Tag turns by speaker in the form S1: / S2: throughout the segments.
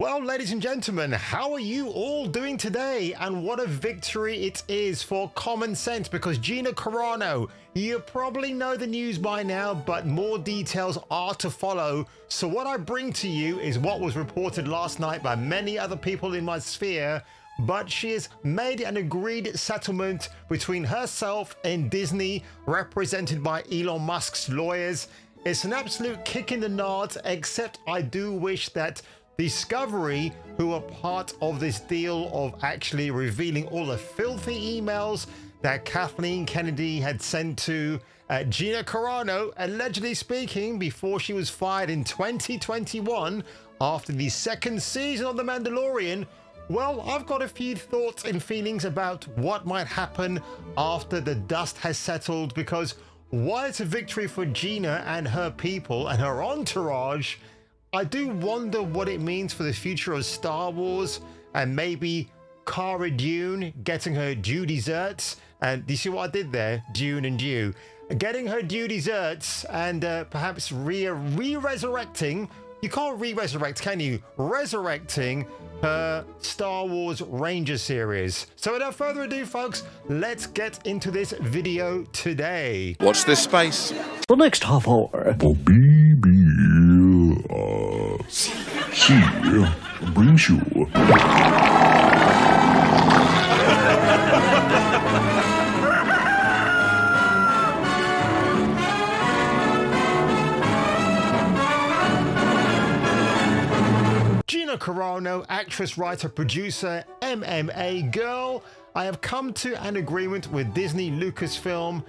S1: Well, ladies and gentlemen, how are you all doing today? And what a victory it is for common sense, because Gina Carano, you probably know the news by now, but more details are to follow. So what I bring to you is what was reported last night by many other people in my sphere, but she has made an agreed settlement between herself and Disney, represented by Elon Musk's lawyers. It's an absolute kick in the nuts, except I do wish that Discovery, who are part of this deal of actually revealing all the filthy emails that Kathleen Kennedy had sent to Gina Carano, allegedly speaking, before she was fired in 2021 after the second season of The Mandalorian. Well, I've got a few thoughts and feelings about what might happen after the dust has settled, because while it's a victory for Gina and her people and her entourage, I do wonder what it means for the future of Star Wars and maybe Cara Dune getting her due desserts. And do you see what I did there? Dune and due. Getting her due desserts and perhaps re-resurrecting. You can't re-resurrect, can you? Resurrecting her Star Wars Ranger series. So without further ado, folks, let's get into this video today.
S2: Watch this space.
S3: The next half hour.
S4: She brings you.
S1: Gina Carano, actress, writer, producer, MMA girl. I have come to an agreement with Disney Lucasfilm,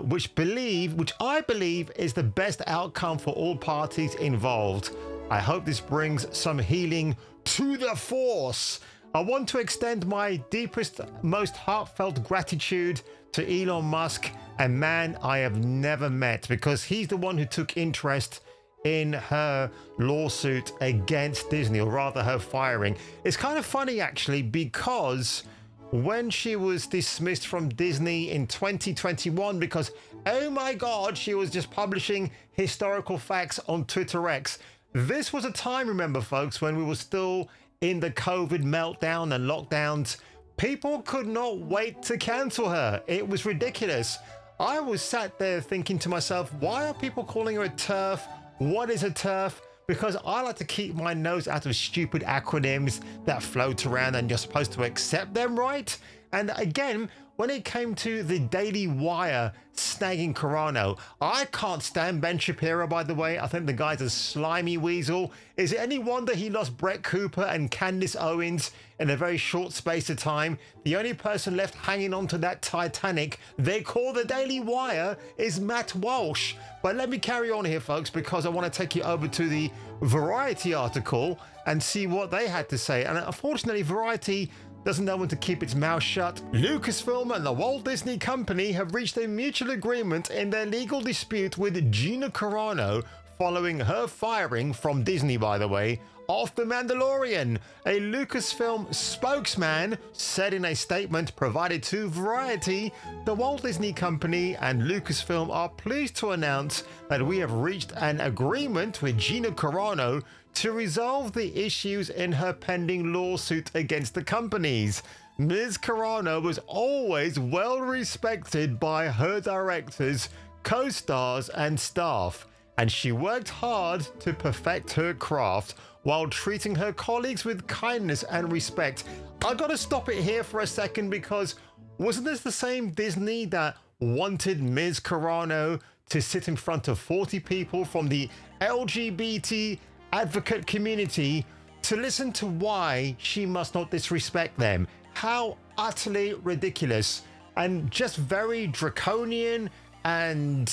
S1: which I believe is the best outcome for all parties involved. I hope this brings some healing to the Force. I want to extend my deepest, most heartfelt gratitude to Elon Musk, a man I have never met, because he's the one who took interest in her lawsuit against Disney, or rather her firing. It's kind of funny actually, because when she was dismissed from Disney in 2021 because, oh my God, she was just publishing historical facts on Twitter X. This was a time, remember folks, when we were still in the COVID meltdown and lockdowns. People could not wait to cancel her. It was ridiculous. I was sat there thinking to myself, why are people calling her a TERF? What is a TERF? Because I like to keep my nose out of stupid acronyms that float around and you're supposed to accept them, right? And again, when it came to the Daily Wire snagging Carano, I can't stand Ben Shapiro, by the way. I think the guy's a slimy weasel. Is it any wonder he lost Brett Cooper and Candace Owens in a very short space of time? The only person left hanging onto that Titanic they call the Daily Wire is Matt Walsh. But let me carry on here, folks, because I want to take you over to the Variety article and see what they had to say. And unfortunately, Variety doesn't know when to keep its mouth shut. Lucasfilm and the Walt Disney Company have reached a mutual agreement in their legal dispute with Gina Carano following her firing from Disney, by the way, of The Mandalorian. A Lucasfilm spokesman said in a statement provided to Variety, the Walt Disney Company and Lucasfilm are pleased to announce that we have reached an agreement with Gina Carano to resolve the issues in her pending lawsuit against the companies. Ms. Carano was always well respected by her directors, co-stars and staff, and she worked hard to perfect her craft while treating her colleagues with kindness and respect. I gotta stop it here for a second, because wasn't this the same Disney that wanted Ms. Carano to sit in front of 40 people from the LGBT advocate community to listen to why she must not disrespect them? How utterly ridiculous and just very draconian and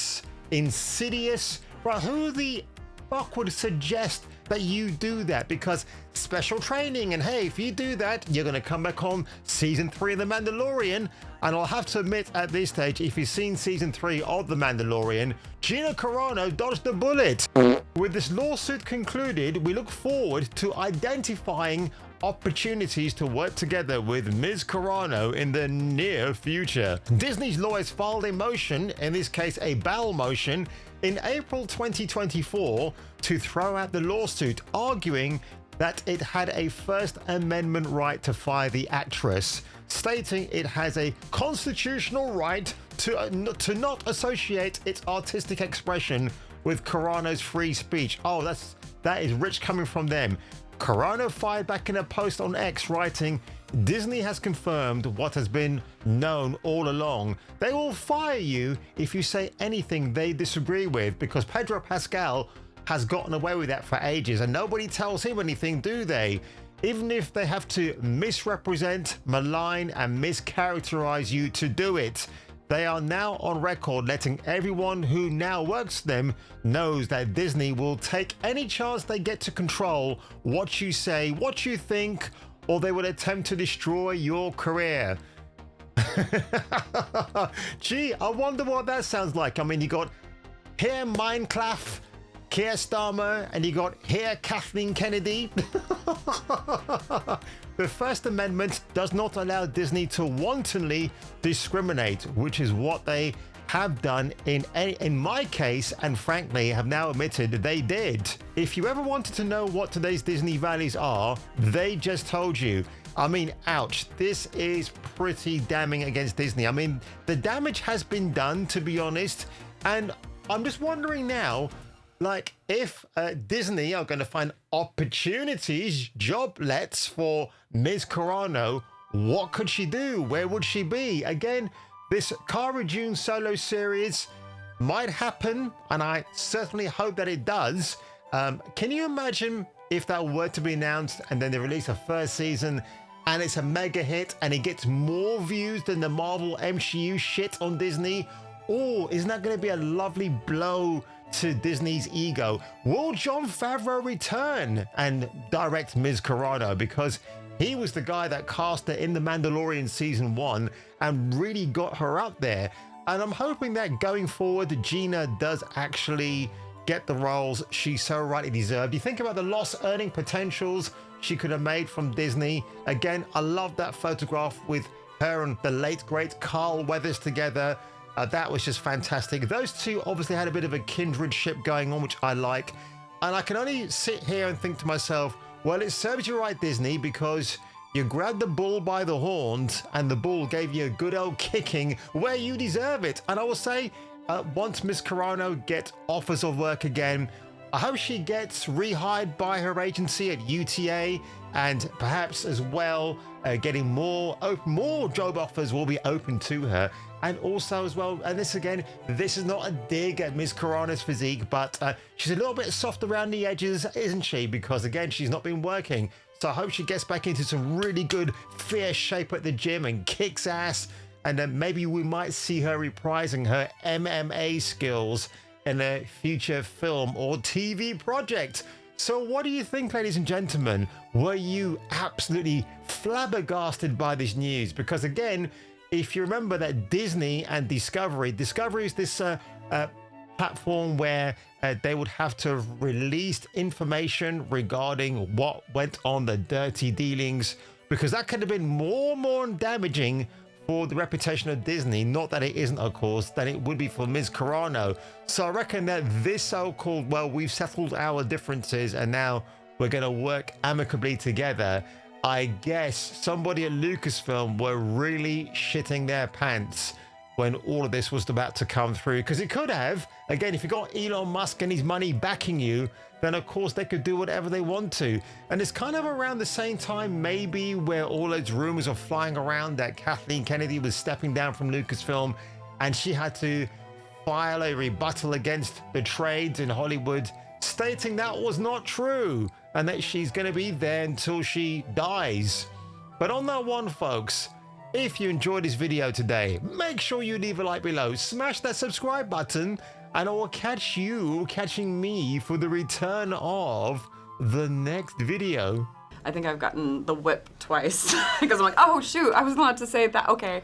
S1: insidious. Right, who the fuck would suggest that you do that? Because special training, and hey, if you do that, you're going to come back on season 3 of The Mandalorian. And I'll have to admit at this stage, if you've seen season 3 of The Mandalorian, Gina Carano dodged the bullet. With this lawsuit concluded, we look forward to identifying opportunities to work together with Ms. Carano in the near future. Disney's lawyers filed a motion, in this case a bail motion, in April 2024 to throw out the lawsuit, arguing that it had a First Amendment right to fire the actress, stating it has a constitutional right to not associate its artistic expression with Carano's free speech. Oh, that is rich coming from them. Carano fired back in a post on X, writing, Disney has confirmed what has been known all along. They will fire you if you say anything they disagree with, because Pedro Pascal has gotten away with that for ages and nobody tells him anything, do they? Even if they have to misrepresent, malign and mischaracterize you to do it. They are now on record letting everyone who now works for them knows that Disney will take any chance they get to control what you say, what you think, or they will attempt to destroy your career. Gee, I wonder what that sounds like. I mean, you got here Minecraft, Keir Starmer, and you got here Kathleen Kennedy. The First Amendment does not allow Disney to wantonly discriminate, which is what they have done in my case, and frankly have now admitted they did. If you ever wanted to know what today's Disney values are, they just told you. I mean, ouch, this is pretty damning against Disney. I mean, the damage has been done, to be honest, and I'm just wondering now, like, if Disney are going to find opportunities, joblets for Ms. Carano, what could she do? Where would she be? Again, this Cara Dune solo series might happen, and I certainly hope that it does. Can you imagine if that were to be announced and then they release a first season and it's a mega hit and it gets more views than the Marvel MCU shit on Disney? Oh, isn't that going to be a lovely blow to Disney's ego? Will Jon Favreau return and direct Ms. Carano? Because he was the guy that cast her in The Mandalorian season 1 and really got her up there. And I'm hoping that going forward, Gina does actually get the roles she so rightly deserved. You think about the lost earning potentials she could have made from Disney. Again, I love that photograph with her and the late great Carl Weathers together. That was just fantastic. Those two obviously had a bit of a kindred ship going on, which I like. And I can only sit here and think to myself, well, it serves you right, Disney, because you grabbed the bull by the horns and the bull gave you a good old kicking where you deserve it. And I will say, once Miss Carano gets offers of work again, I hope she gets rehired by her agency at UTA, and perhaps as well getting more job offers will be open to her. And also as well, and this again, this is not a dig at Ms. Carano's physique, but she's a little bit soft around the edges, isn't she? Because again, she's not been working. So I hope she gets back into some really good, fierce shape at the gym and kicks ass. And then maybe we might see her reprising her MMA skills in a future film or TV project. So what do you think, ladies and gentlemen? Were you absolutely flabbergasted by this news? Because again, if you remember that Disney and Discovery is this platform where they would have to have released information regarding what went on, the dirty dealings, because that could have been more damaging for the reputation of Disney. Not that it isn't, of course, than it would be for Ms. Carano. So I reckon that this so-called, well, we've settled our differences and now we're going to work amicably together. I guess somebody at Lucasfilm were really shitting their pants when all of this was about to come through, because it could have. Again, if you got Elon Musk and his money backing you, then of course they could do whatever they want to. And it's kind of around the same time maybe where all those rumors are flying around that Kathleen Kennedy was stepping down from Lucasfilm and she had to file a rebuttal against the trades in Hollywood, stating that was not true and that she's going to be there until she dies. But on that one, folks, if you enjoyed this video today, make sure you leave a like below, smash that subscribe button, and I will catch you catching me for the return of the next video.
S2: I think I've gotten the whip twice because I'm like, oh shoot, I was allowed to say that. Okay.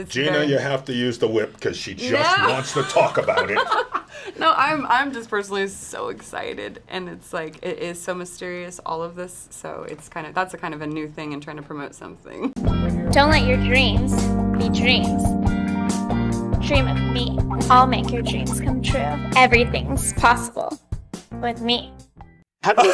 S3: Gina, you have to use the whip because she just wants to talk about it.
S2: No, I'm just personally so excited, and it's like it is so mysterious, all of this. So it's that's a kind of a new thing in trying to promote something.
S5: Don't let your dreams be dreams. Dream of me. I'll make your dreams come true. Everything's possible with me.
S6: How do